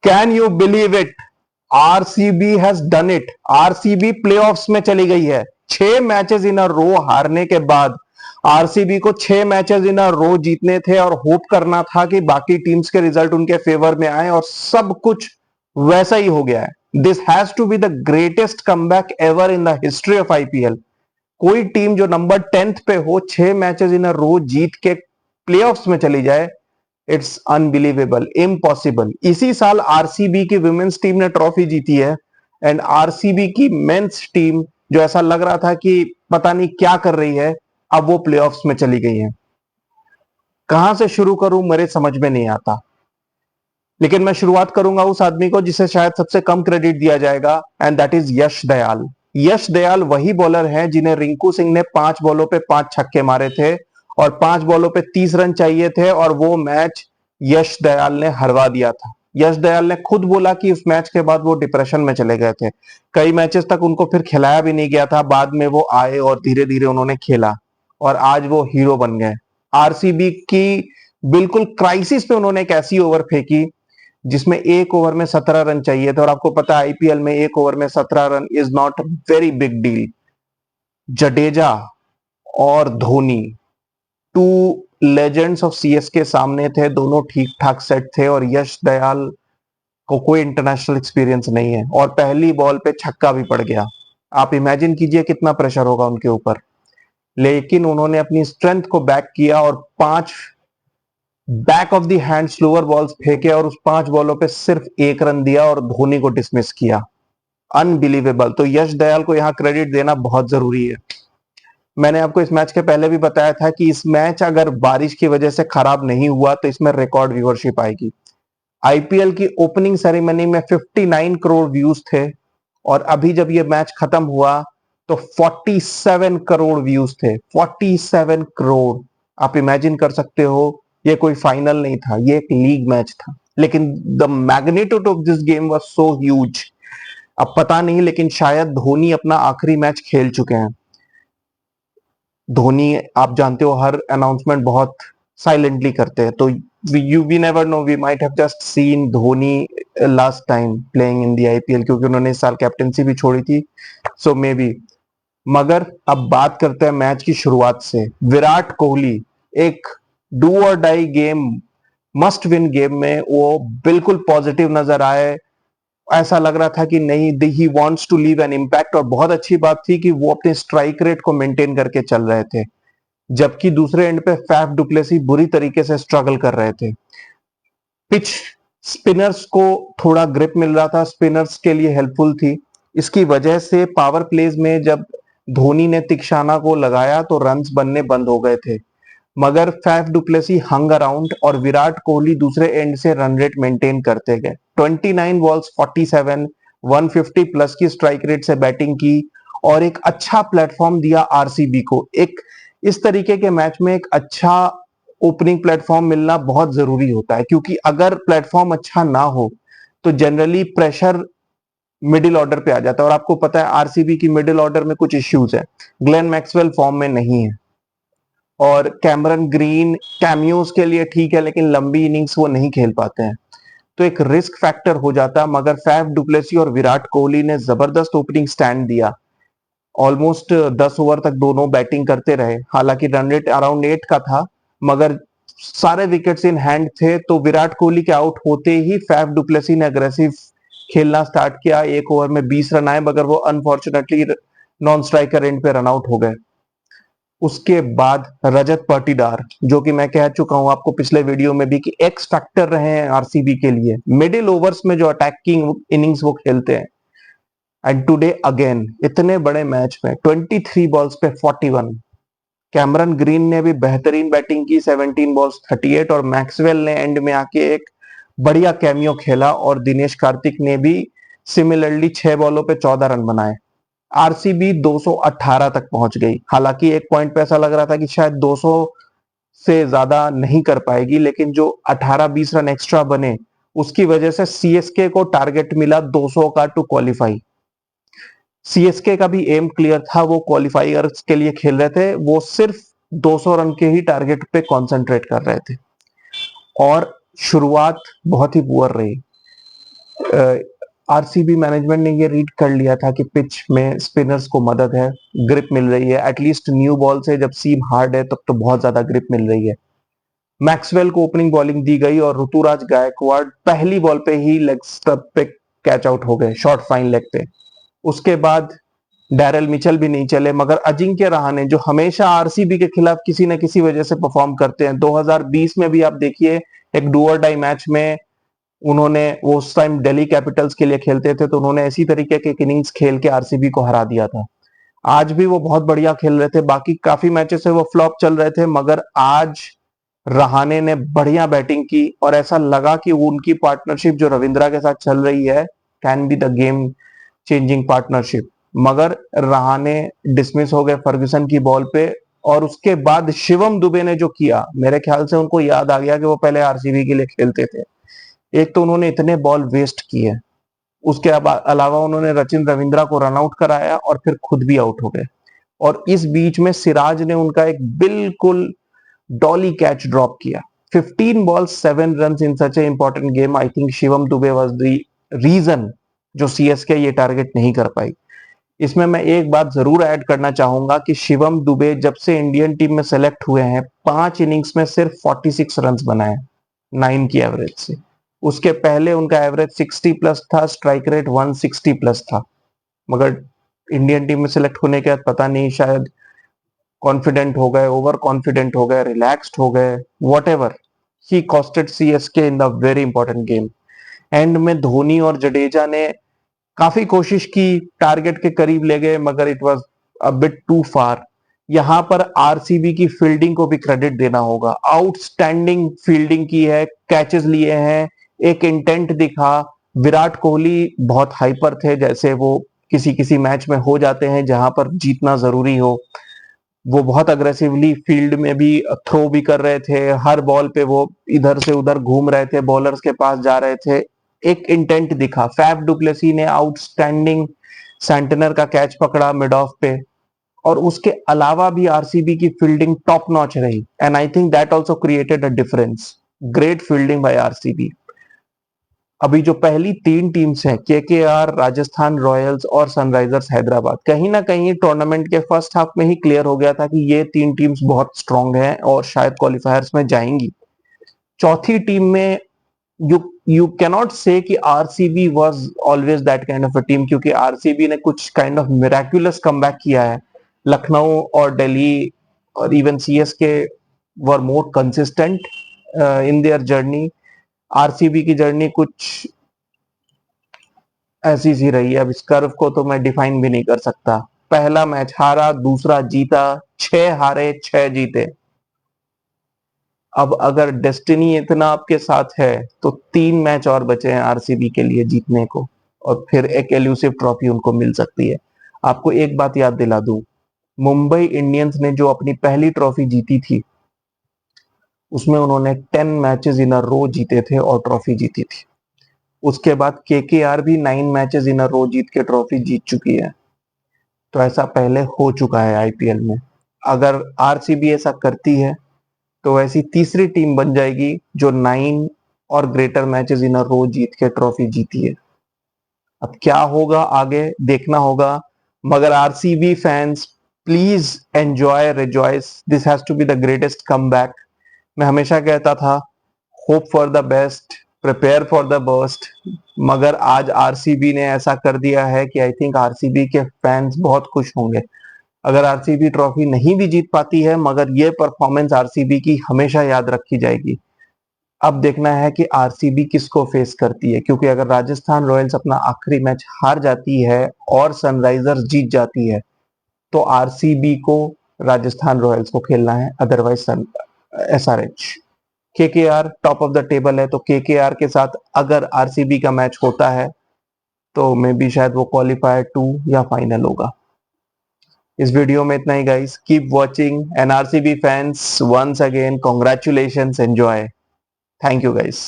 Can you believe it? RCB has done it. RCB playoffs में चली गई है। 6 मैचेस इन अ रो हारने के बाद आरसीबी को 6 मैचेस इन अ रो जीतने थे और होप करना था कि बाकी टीम्स के रिजल्ट उनके फेवर में आए, और सब कुछ वैसा ही हो गया है। This has to be the greatest comeback ever in the history of IPL. कोई टीम जो नंबर 10th पे हो 6 मैचेस इन अ रो जीत के प्लेऑफ्स में चली जाए, इट्स अनबिलीवेबल, इम्पॉसिबल। इसी साल आरसीबी की वुमेन्स टीम ने ट्रॉफी जीती है, एंड आरसीबी की मेंस टीम जो ऐसा लग रहा था कि पता नहीं क्या कर रही है, अब वो प्लेऑफ्स में चली गई है। कहां से शुरू करूं मेरे समझ में नहीं आता, लेकिन मैं शुरुआत करूंगा उस आदमी को जिसे शायद सबसे कम क्रेडिट दिया जाएगा, एंड दैट इज यश दयाल। यश दयाल वही बॉलर हैं जिन्हें रिंकू सिंह ने 5 बॉलों पे 5 छक्के मारे थे और 5 बॉलों पे 30 रन चाहिए थे, और वो मैच यश दयाल ने हरवा दिया था। यश दयाल ने खुद बोला कि उस मैच के बाद वो डिप्रेशन में चले गए थे। कई मैचेस तक उनको फिर खिलाया भी नहीं गया था। बाद में वो आए और धीरे धीरे उन्होंने खेला, और आज वो हीरो बन गए। आरसीबी की बिल्कुल क्राइसिस पे उन्होंने एक ऐसी ओवर फेंकी जिसमें एक ओवर में 17 रन चाहिए थे, और आपको पता है आईपीएल में एक ओवर में 17 run is not very big deal. Jadeja और Dhoni, two legends of CSK सामने थे, दोनों ठीक ठाक सेट थे, और यश दयाल को कोई इंटरनेशनल एक्सपीरियंस नहीं है, और पहली बॉल पे छक्का भी पड़ गया। आप इमेजिन कीजिए कितना प्रेशर होगा उनके ऊपर। लेकिन उन्होंने अपनी स्ट्रेंथ को बैक किया और 5 back of the hand slower balls फेंके, और उस 5 बॉलों पे सिर्फ 1 रन दिया और धोनी को डिसमिस किया। अनबिलीवेबल। तो यश दयाल को यहां क्रेडिट देना बहुत जरूरी है। मैंने आपको इस मैच के पहले भी बताया था कि इस मैच अगर बारिश की वजह से खराब नहीं हुआ तो इसमें रिकॉर्ड व्यूअरशिप आएगी। आईपीएल की ओपनिंग सेरेमनी में 59 करोड़ व्यूज थे, और अभी जब ये मैच खत्म हुआ तो 47 करोड़ व्यूज थे। 47 करोड़। आप इमेजिन कर सकते हो, ये कोई फाइनल नहीं था, ये एक लीग मैच था, लेकिन the magnitude of this game was so huge. अब पता नहीं, लेकिन शायद धोनी अपना आखिरी मैच खेल चुके हैं। धोनी, आप जानते हो, हर अनाउंसमेंट बहुत साइलेंटली करते हैं, तो we never know, we might have just seen Dhoni last time playing in the IPL, क्योंकि उन्होंने इस साल कैप्टेंसी भी छोड़ी थी, सो मे बी। मगर अब बात करते हैं मैच की शुरुआत से। विराट कोहली एक डू और die game, must win game में वो बिल्कुल पॉजिटिव नजर आए। ऐसा लग रहा था कि नहीं, he wants to leave an impact, और बहुत अच्छी बात थी कि वो अपने स्ट्राइक रेट को मेंटेन करके चल रहे थे, जबकि दूसरे एंड पे फैफ डुप्लेसी बुरी तरीके से स्ट्रगल कर रहे थे। पिच स्पिनर्स को थोड़ा ग्रिप मिल रहा था, स्पिनर्स के लिए हेल्पफुल थी। इसकी वजह से पावर प्लेज में जब धोनी ने तिक्षाना को लगाया तो रन्स बनने बंद हो गए थे, मगर फैफ डुप्लेसी हंग अराउंड, और विराट कोहली दूसरे एंड से रन रेट मेंटेन करते गए। 29 बॉल्स 47, 150 प्लस की स्ट्राइक रेट से बैटिंग की, और एक अच्छा प्लेटफॉर्म दिया आरसीबी को। एक इस तरीके के मैच में एक अच्छा ओपनिंग प्लेटफॉर्म मिलना बहुत जरूरी होता है, क्योंकि अगर प्लेटफॉर्म अच्छा ना हो तो जनरली प्रेशर मिडिल ऑर्डर पे आ जाता है, और आपको पता है आरसीबी की मिडिल ऑर्डर में कुछ इश्यूज है। ग्लेन मैक्सवेल फॉर्म में नहीं है, और कैमरन ग्रीन कैमियोज के लिए ठीक है, लेकिन लंबी इनिंग्स वो नहीं खेल पाते हैं, तो एक रिस्क फैक्टर हो जाता। मगर फैफ डुप्लेसी और विराट कोहली ने जबरदस्त ओपनिंग स्टैंड दिया। ऑलमोस्ट 10 ओवर तक दोनों बैटिंग करते रहे। हालांकि रन रेट अराउंड 8 का था, मगर सारे विकेट्स इन हैंड थे, तो विराट कोहली के आउट होते ही फैफ डुप्लेसी ने अग्रेसिव खेलना स्टार्ट किया। एक ओवर में 20 रन आए, मगर वो अनफॉर्चुनेटली नॉन स्ट्राइकर एंड पे रन आउट हो गए। उसके बाद रजत पाटीदार, जो कि मैं कह चुका हूं आपको पिछले वीडियो में भी कि एक्स फैक्टर रहे हैं आरसीबी के लिए, मिडिल ओवर्स में जो अटैकिंग इनिंग्स वो खेलते हैं। एंड टुडे अगेन इतने बड़े मैच में 23 बॉल्स पे 41। कैमरन ग्रीन ने भी बेहतरीन बैटिंग की, 17 बॉल्स 38, और मैक्सवेल ने एंड में आके एक बढ़िया कैमियो खेला, और दिनेश कार्तिक ने भी सिमिलरली 6 बॉलों पे 14 रन बनाए। आरसीबी 218 तक पहुंच गई। हालांकि एक पॉइंट पे ऐसा लग रहा था कि शायद 200 से ज्यादा नहीं कर पाएगी, लेकिन जो 18-20 रन एक्स्ट्रा बने उसकी वजह से सीएसके को टारगेट मिला 200 का टू क्वालिफाई। सीएसके का भी एम क्लियर था, वो क्वालिफायर्स के लिए खेल रहे थे, वो सिर्फ 200 रन के ही टारगेट पे कंसंट्रेट कर रहे थे, और शुरुआत बहुत ही पुअर रही। आरसीबी मैनेजमेंट ने ये रीड कर लिया था कि पिच में स्पिनर्स को मदद है, ग्रिप मिल रही है, एटलीस्ट न्यू बॉल से जब सीम हार्ड है तब तो बहुत ज्यादा ग्रिप मिल रही है। मैक्सवेल को ओपनिंग बॉलिंग दी गई और ऋतुराज गायकवाड़ पहली बॉल पे ही लेग स्टंप पे कैच आउट हो गए, शॉर्ट फाइन लेग पे। उसके बाद डैरेल मिचेल भी नहीं चले, मगर अजिंक्य रहाणे जो हमेशा आरसीबी के खिलाफ किसी न किसी वजह से परफॉर्म करते हैं, 2020 में भी आप देखिए एक डू और डाई मैच में उन्होंने, वो उस टाइम दिल्ली कैपिटल्स के लिए खेलते थे, तो उन्होंने इसी तरीके के इनिंग्स खेल के आरसीबी को हरा दिया था। आज भी वो बहुत बढ़िया खेल रहे थे, बाकी काफी मैचेस से वो फ्लॉप चल रहे थे, मगर आज रहाणे ने बढ़िया बैटिंग की और ऐसा लगा कि उनकी पार्टनरशिप जो रविंद्रा के साथ चल रही है can be the game changing partnership. मगर रहाणे डिसमिस हो गए फर्ग्यूसन की बॉल पे, और उसके बाद शिवम दुबे ने जो किया, मेरे ख्याल से उनको याद आ गया कि वो पहले आरसीबी के लिए खेलते थे। एक तो उन्होंने इतने बॉल वेस्ट किए, उसके अलावा उन्होंने रचिन रविंद्रा को रन आउट कराया और फिर खुद भी आउट हो गए, और इस बीच में सिराज ने उनका एक बिल्कुल डॉली कैच ड्रॉप किया। 15 balls 7 runs in such a important game. I think Shivam Dube was the reason जो सीएसके ये टारगेट नहीं कर पाई। इसमें मैं एक बात जरूर ऐड करना चाहूंगा कि शिवम दुबे जब से इंडियन टीम में सेलेक्ट हुए हैं 5 इनिंग्स में सिर्फ 46 रन बनाए, 9 की एवरेज से। उसके पहले उनका एवरेज 60 प्लस था, स्ट्राइक रेट 160 प्लस था, मगर इंडियन टीम में सेलेक्ट होने के बाद पता नहीं, शायद कॉन्फिडेंट हो गए, ओवर कॉन्फिडेंट हो गए, रिलैक्स्ड हो गए, what ever, he costed CSK in the very important game. And में धोनी और जडेजा ने काफी कोशिश की, टारगेट के करीब ले गए, मगर it was a bit too far. यहां पर आरसीबी की फील्डिंग को भी क्रेडिट देना होगा, आउटस्टैंडिंग फील्डिंग की है, कैचेस लिए हैं, एक इंटेंट दिखा। विराट कोहली बहुत हाइपर थे, जैसे वो किसी किसी मैच में हो जाते हैं जहां पर जीतना जरूरी हो। वो बहुत अग्रेसिवली फील्ड में भी थ्रो भी कर रहे थे, हर बॉल पे वो इधर से उधर घूम रहे थे, बॉलर्स के पास जा रहे थे, एक इंटेंट दिखा। फैफ डुप्लेसी ने आउटस्टैंडिंग सेंटनर का कैच पकड़ा मिड ऑफ पे, और उसके अलावा भी आरसीबी की फील्डिंग टॉप नॉच रही, and I think that also created a difference. Great fielding by RCB. अभी जो पहली 3 टीम्स हैं, केकेआर, राजस्थान रॉयल्स और सनराइजर्स हैदराबाद, कहीं ना कहीं टूर्नामेंट के फर्स्ट हाफ में ही क्लियर हो गया था कि ये 3 टीम्स बहुत स्ट्रांग हैं और शायद क्वालिफायर्स में जाएंगी। चौथी टीम में यू कैन नॉट से कि RCB was always that kind of a team, क्योंकि आरसीबी ने कुछ काइंड ऑफ मिराक्युलस कमबैक किया है। लखनऊ और दिल्ली और even CSK were more consistent in their journey. RCB की जर्नी कुछ ऐसी सी रही है, अब इस कर्व को तो मैं डिफाइन भी नहीं कर सकता। पहला मैच हारा, दूसरा जीता, 6 हारे 6 जीते। अब अगर डेस्टिनी इतना आपके साथ है तो 3 मैच और बचे हैं आरसीबी के लिए जीतने को, और फिर एक एल्यूसिव ट्रॉफी उनको मिल सकती है। आपको एक बात याद दिला दूं, मुंबई इंडियंस ने जो अपनी पहली ट्रॉफी जीती थी उसमें उन्होंने 10 मैचेस इन अ रो जीते थे और ट्रॉफी जीती थी। उसके बाद केकेआर भी 9 मैचेस इन अ रो जीत के ट्रॉफी जीत चुकी है। तो ऐसा पहले हो चुका है आईपीएल में। अगर आरसीबी ऐसा करती है तो ऐसी तीसरी टीम बन जाएगी जो 9 और ग्रेटर मैचेस इन अ रो जीत के ट्रॉफी जीती है। अब क्या होगा आगे देखना होगा, मगर RCB fans please enjoy, rejoice, this has to be the greatest comeback. मैं हमेशा कहता था hope for the best, prepare for the worst, मगर आज आरसीबी ने ऐसा कर दिया है कि आई थिंक आरसीबी के फैंस बहुत खुश होंगे। अगर आरसीबी ट्रॉफी नहीं भी जीत पाती है, मगर ये परफॉर्मेंस आरसीबी की हमेशा याद रखी जाएगी। अब देखना है कि आरसीबी किसको फेस करती है, क्योंकि अगर राजस्थान रॉयल्स अपना आखिरी मैच हार जाती है और सनराइजर्स जीत जाती है तो आरसीबी को राजस्थान रॉयल्स को खेलना है, otherwise SRH. KKR top of the table है, तो केकेआर के साथ अगर आरसीबी का मैच होता है तो मे बी शायद वो क्वालिफायर 2 या फाइनल होगा। इस वीडियो में इतना ही guys, keep watching, and RCB fans once again congratulations, enjoy, thank you guys.